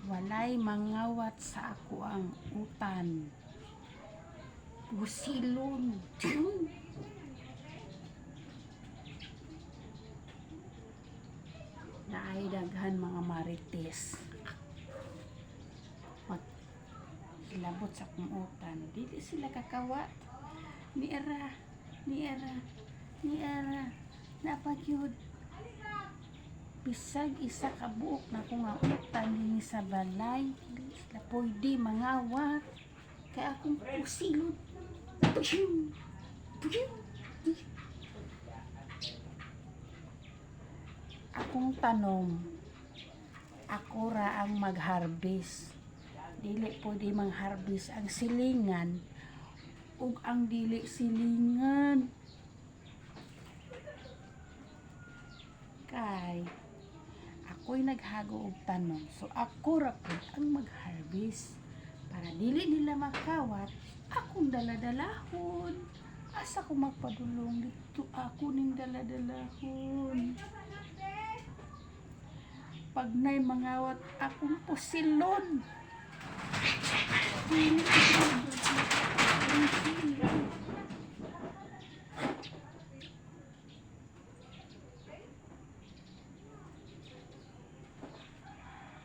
walay mangawat sa ako ang utan. Busilon. Naay daghan mga marites. Hilabot sa akong utan. Dili sila kakawat. Ni era. Napagyud. Bisag isa ka buok na kung nga utan din sa balay. Dili sila pwede mangawat. Kaya akong pusilod. Akong tanom. Ako ra ang mag-harvest. Dili pwede mang-harvest ang silingan ug ang dili silingan. Kay ako'y naghago og tanom, so ako ra pud ang mag-harvest para dili nila makawat. Akong daladalahon. Asa ko magpadulong dito, ako ning daladalahon. Pag na'y mangawat akong pusilon.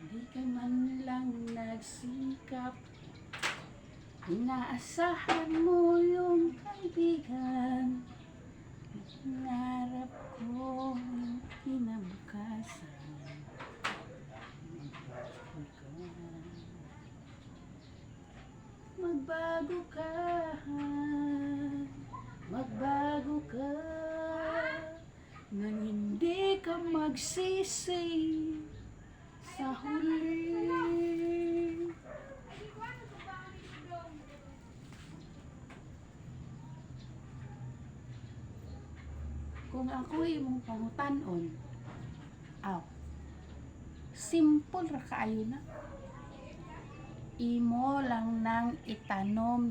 Di ka man lang nagsikap. Inaasahan mo yung kaibigan. Nangarap ko yung kinabukasan. Magbago ka nang hindi ka magsisi sa huli. Kung ako'y imong pangutanon, simple ra kaayo na. Imo lang nang itanom.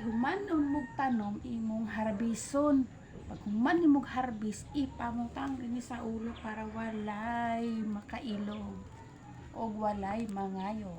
Humanon mong tanom, imong harbison. Pag human imong harbis, ipamutang rin sa ulo para walay makailog o walay mangayo.